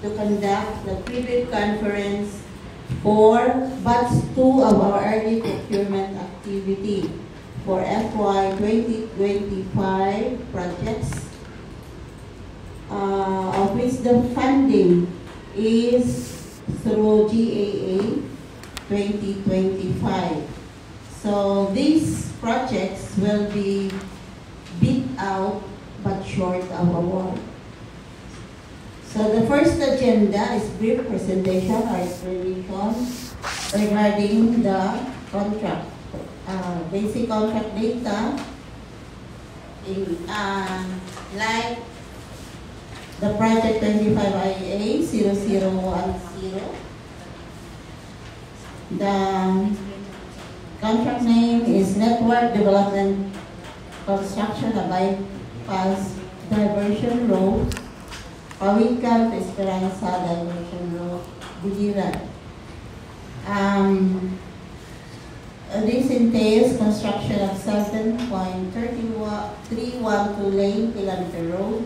to conduct the pre-bid conference for batch 2 of our early procurement activity for FY 2025 projects, of which the funding is through GAA 2025. So these projects will be bid out but short of award. So the first agenda is brief presentation or explanation regarding the contract. Basic contract data, like the project 25IA 0010. The contract name is Network Development Construction of Bypass Diversion Road, Pawikan Esperanza Diversion Road, Biliran. This entails construction of 7.312 lane kilometer road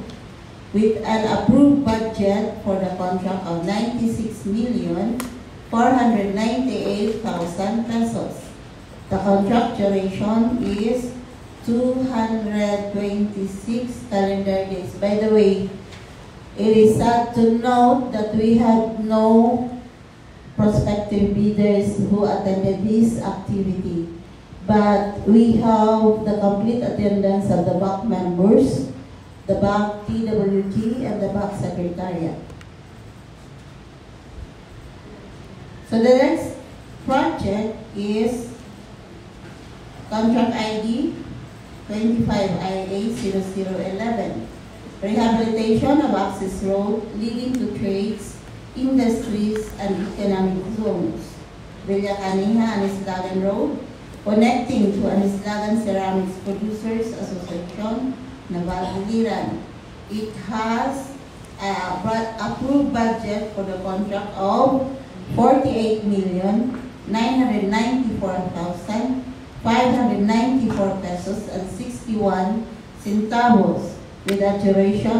with an approved budget for the contract of 96,498,000 pesos. The contract duration is 226 calendar days. By the way, it is sad to note that we had no prospective bidders who attended this activity, but we have the complete attendance of the BAC members, the BAC TWG, and the BAC Secretariat. So the next project is contract ID 25IA0011, rehabilitation of access road leading to trades, industries, and economic zones. Villa Caniha, Anislagan Road, connecting to Anislagan Ceramics Producers Association, Naval Biliran. It has approved budget for the contract of 48,994,594 pesos and 61 centavos, with a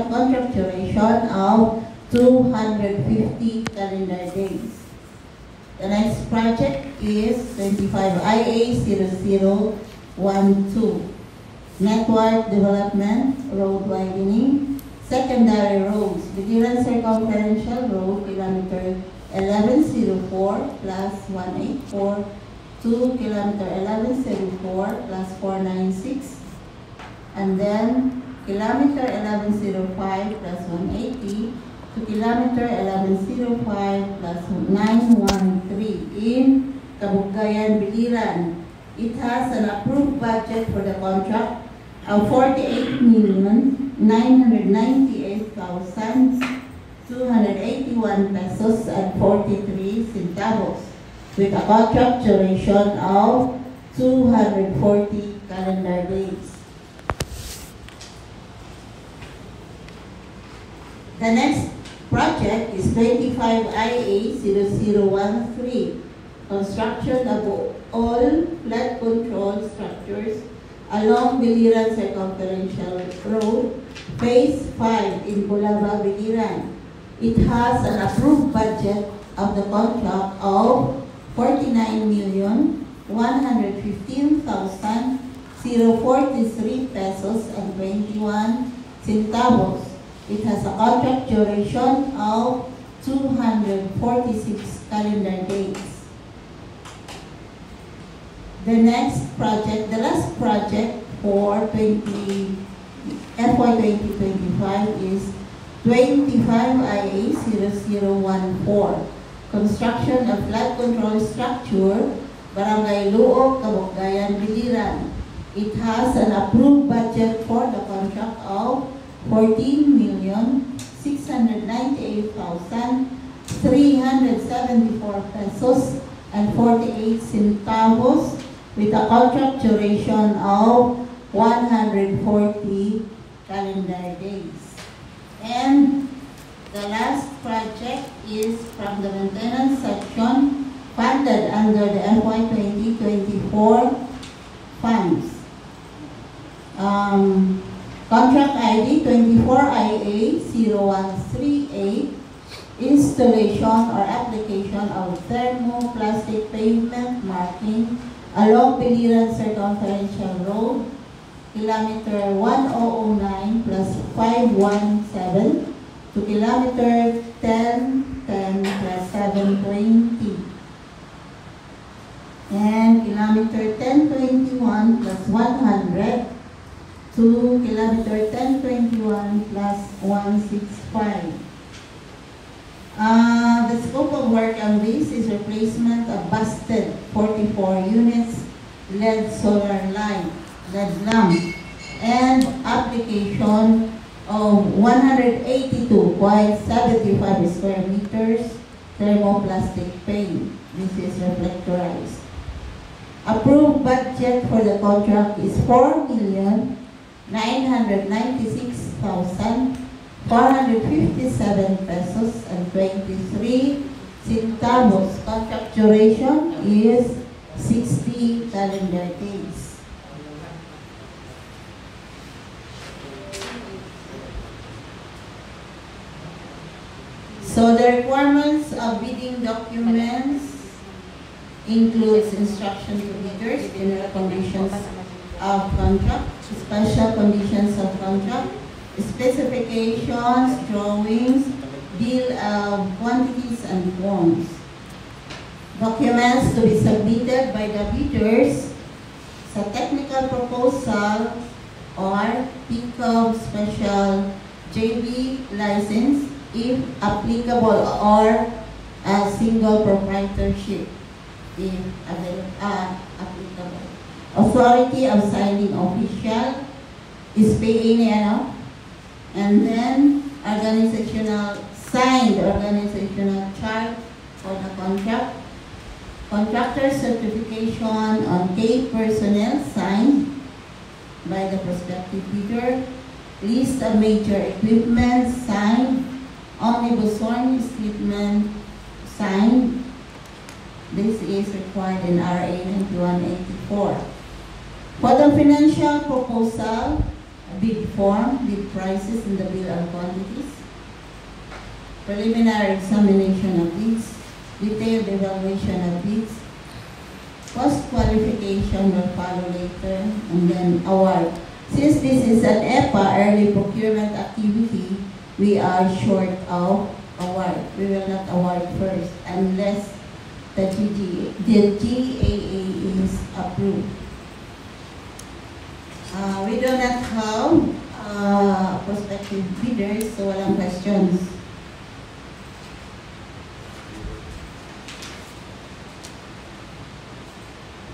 contract duration of 250 calendar days. The next project is 25IA0012, Network Development Road Widening, Secondary Roads, Biliran Circumferential Road, kilometer 1104 plus 184 to kilometer 1104 plus 496, and then kilometer 1105 plus 180 to kilometer 1105 plus 913 in Kabugayan, Biliran. It has an approved budget for the contract of 48,998,281 pesos and 43 centavos, with a contract duration of 240 calendar days. The next project is 25IA0013, construction of all flood control structures along Biliran Circumferential Road, Phase 5 in Bulaba, Biliran. It has an approved budget of the contract of 49,115,043 pesos and 21 centavos. It has a contract duration of 246 calendar days. The next project, the last project for FY 2025 is 25IA0014, construction of flood control structure, Barangay Luok, Kabugayan, Biliran. It has an approved budget for the contract of 14,698,374 pesos and 48 centavos, with a contract duration of 140 calendar days. And the last project is from the maintenance section, funded under the FY 2024 funds. Contract ID 24IA0138, installation or application of thermoplastic pavement marking along Biliran Circumferential Road, kilometer 1009 plus 517 to kilometer 1010 plus 720 and kilometer 1021 plus 100 to kilometer 1021 plus 165. The scope of work on this is replacement of busted 44 units LED solar line, LED lamp, and application of 182.75 square meters thermoplastic paint. This is reflectorized. Approved budget for the contract is 4,996,457 pesos and 23 centavos. Contract duration is 60 calendar days. So the requirements of bidding documents includes instruction to bidders, general conditions of contract, special conditions of contract, specifications, drawings, bill of quantities and forms. Documents to be submitted by the bidders sa technical proposal or PICOB special JV license if applicable, or a single proprietorship if applicable. Authority of signing official is PA, and then signed organizational chart for the contract, contractor certification on key personnel signed by the prospective bidder, list of major equipment signed, omnibus sworn statement signed. This is required in RA 9184. For the financial proposal, bid form, bid prices in the bill of quantities, preliminary examination of bids, detailed evaluation of bids, cost qualification will follow later, and then award. Since this is an EPA, early procurement activity, we are short of award. We will not award first unless the GAA is approved. We do not have prospective bidders, so walang questions.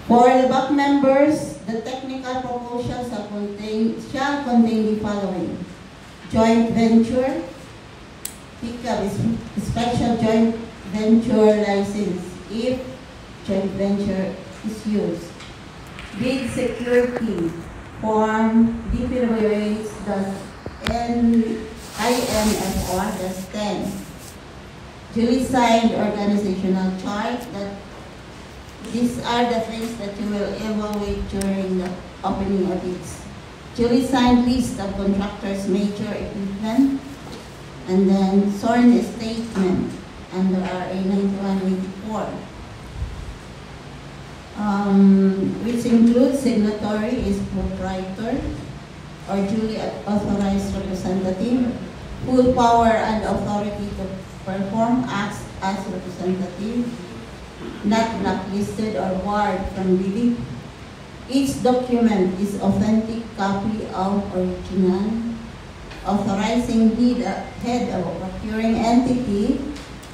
For the back members, the technical proposal shall contain the following: joint venture, PICOB is special joint venture license if joint venture is used. Bid security form DPWH.INFR-10. Duly signed organizational chart. These are the things that you will evaluate during the opening audits. Duly signed list of contractors' major equipment, and then sworn statement under RA 9184, which includes signatory is proprietor or duly authorized representative, full power and authority to perform acts as representative, not blacklisted or barred from bidding. Each document is authentic copy of original, authorizing head of procuring entity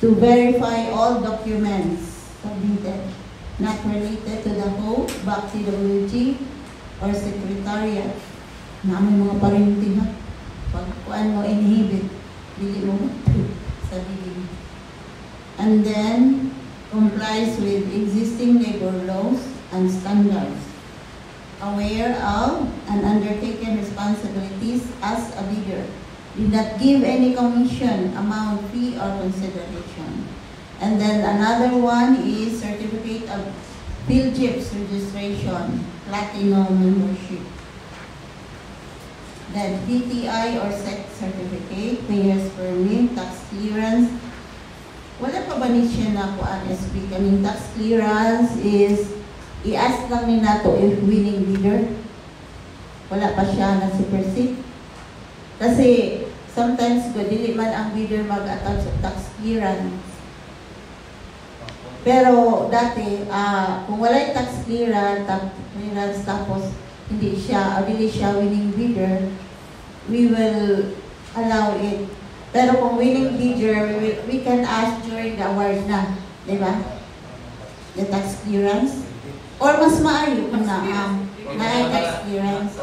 to verify all documents submitted not related to the whole, back CWG, or secretariat. Namin mga parinti ha. Pag kuan mo inhibit, dili mo sa bidding. And then, complies with existing labor laws and standards, aware of and undertaken responsibilities as a bidder, did not give any commission, amount, fee, or consideration. And then another one is certificate of PhilGIPS registration, platinum membership. Then DTI or SEC certificate, mayor's permit, tax clearance, pa ni siya na kuan SB kaning tax clearance is i-ask lang ni nato if winning bidder. Wala pa siya na supersede. Kasi sometimes ko dili man ang bidder mag-attach sa tax clearance. Pero dati kung wala yung tax clearance tapos dili siya winning bidder, we will allow it. Pero kung winning bidder, we can ask during the award na, di ba? The tax clearance. Or mas maayo kung na tax clearance.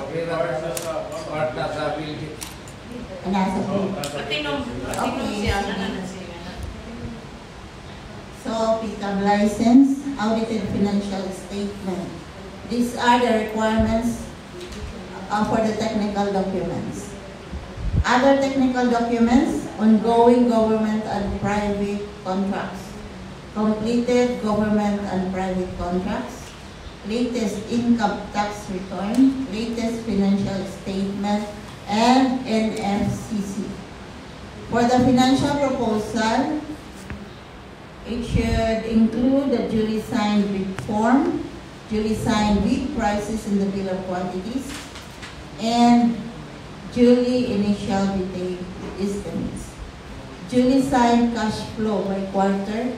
So, pick-up license, audited financial statement. These are the requirements for the technical documents. Other technical documents, ongoing government and private contracts, completed government and private contracts, latest income tax return, latest financial statement, and NFCC. For the financial proposal, it should include the duly signed bid form, duly signed bid prices in the bill of quantities, and duly initial detailed estimates, duly signed cash flow by quarter,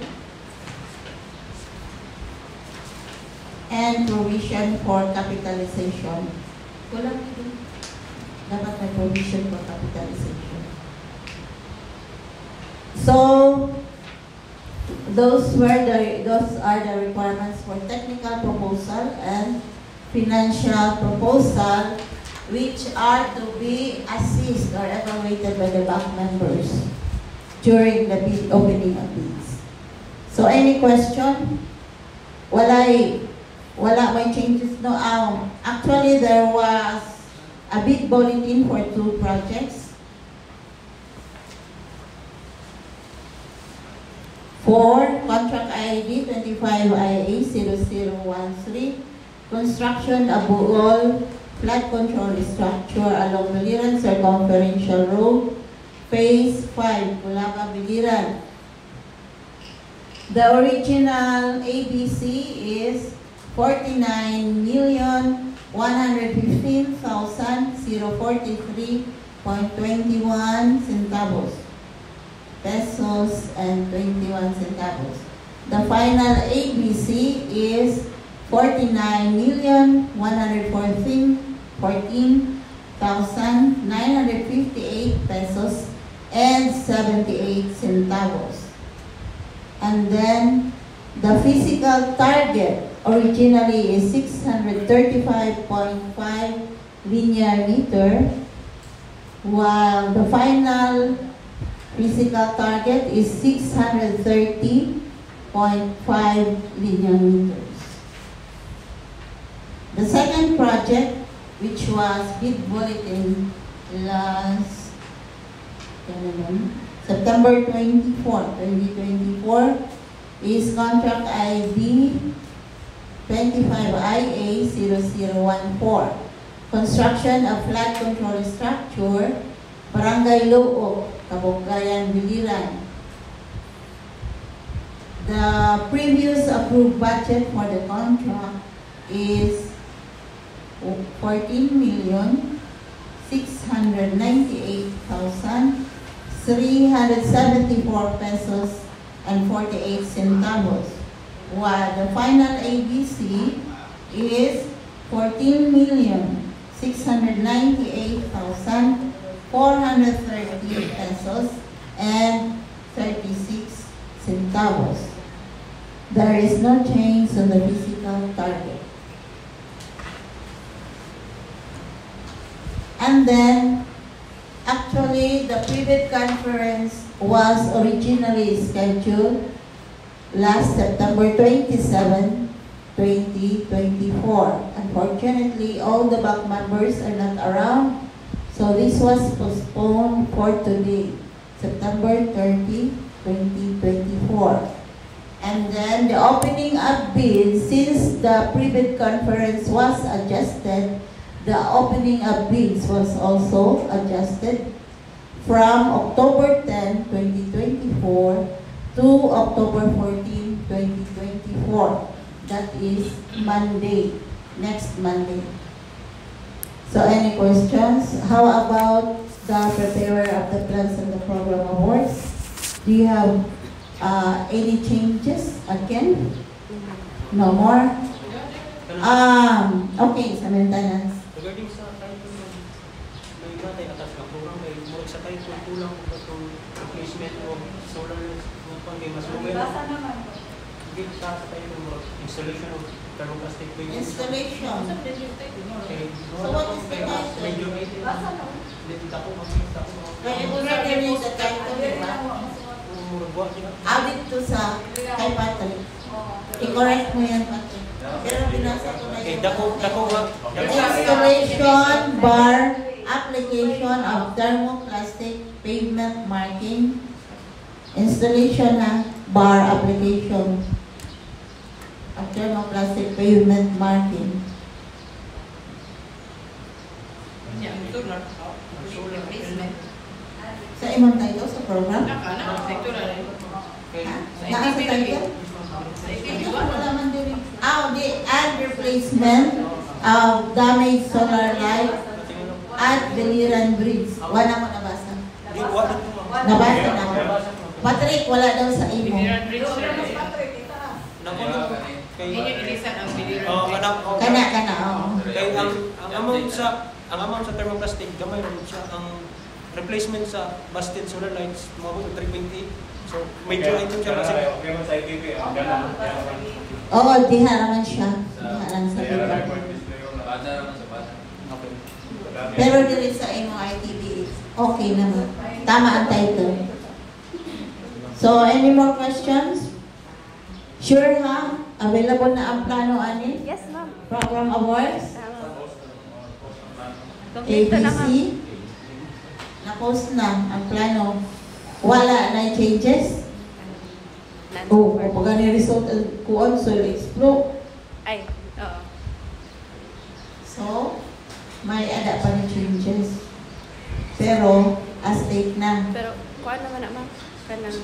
and provision for capitalization. Kulang ito. Dapat may provision for capitalization. So, those are the requirements for technical proposal and financial proposal, which are to be assessed or evaluated by the bank members during the bid opening of bids. So any question? Wala may changes no. Actually there was a bid bulletin for 2 projects. For contract ID 25IA0013, construction of Bohol flood control structure along Biliran Circumferential Road, Phase 5, Bulacan, Biliran. The original ABC is 49,115,043.21 centavos. Pesos and 21 centavos. The final ABC is 49,114,958 pesos and 78 centavos. And then the physical target originally is 635.5 linear meter, while the final physical target is 630.5 linear meters. The second project, which was bid bulletin last September 24, 2024, is contract ID 25IA0014. Construction of flood control structure, Barangay Loob, Kabugayan, Biliran. The previous approved budget for the contract is 14,698,374 pesos and 48 centavos, while the final ABC is 14,698,430 pesos and 36 centavos. There is no change on the physical target. And then, actually, the pre-bid conference was originally scheduled last September 27, 2024. Unfortunately, all the bank members are not around, so this was postponed for today, September 30, 2024. And then the opening of bids, since the pre-bid conference was adjusted, the opening of bids was also adjusted from October 10, 2024 to October 14, 2024. That is Monday, next Monday. So any questions? How about the preparer of the plans and the program awards? Do you have any changes again? No more? Okay, sa maintenance. Regarding sa title ng may matay atas na program kay murag sa title kulang ko itong replacement of solar ng pangay mas lumero. Hindi sa title mo installation of thermoplastic paving. Installation. Okay. So what is the title? Medyo dito ako makita ko. Kaya already read the title, di ba? Audit to sa kay Patrick. I-correct mo yan, Patrick. Pero binasa ko na Okay, yun. dako ba? Installation bar application of thermoplastic pavement marking. Installation na bar application of thermoplastic pavement marking. Sa imong title sa program? Naa sa title? Wala man din. Di add replacement of damaged solar light at Biliran Bridge. Wala mo nabasa. Nabasa na ako. Patrick, wala daw sa imo. Kana, oo. Kay ang amount sa thermoplastic gamay ron siya ang replacement sa busted solar lights mabot 3.8. So major item siya kasi Oo, diha naman siya. Diha lang sa diba. okay. Pero dili sa imo ITV, okay naman. Tama ang title. So, any more questions? Sure ha? Available na ang plano ani? Yes, ma'am. Program awards? Kompleto na, ABC? ma'am. Na-post na ang plano. Wala na changes? Oh, pag ni result kuon so explode. Ay, oo. So, may ada pa na changes. Pero, as late na. Pero, kuha naman na, ma'am. Kanang...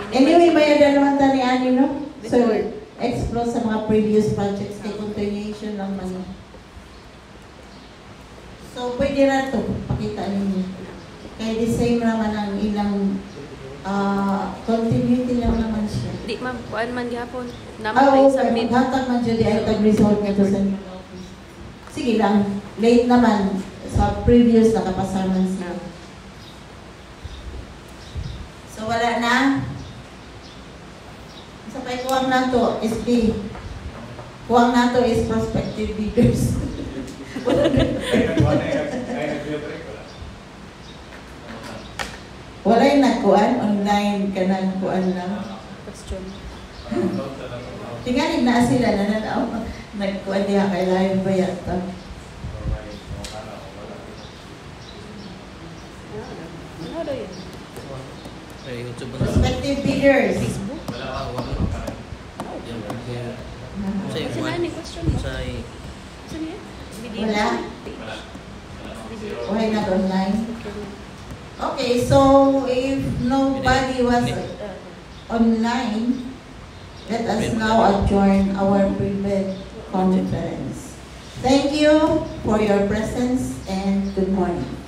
Anyway, may ada naman tani ani, no? So, explore sa mga previous projects kay continuation lang man. So, pwede na ito. Pakita ninyo. Kaya the same naman ang ilang continuity lang naman siya. Di, ma'am. Kuhaan man gihapon. Naman Oo, kayo submit. hatag man dyan di ay tag-result nga to sa sige lang. Late naman sa previous nakapasaman siya. So, wala na. Sa kuwang na to, SB. Kuwang na to is prospective bidders. Wala yung nagkuhan, online ka nagkuhan lang. Question. Tingalig na sila na nagkuhan niya kay Lion ba yata. Ano daw yun? Prospective bidders. Facebook? Kasi na ni question mo. Saan yan? Video? Wala. Video. Why not online? Okay, so if nobody was online, let us now adjourn our pre-bid conference. Thank you for your presence and good morning.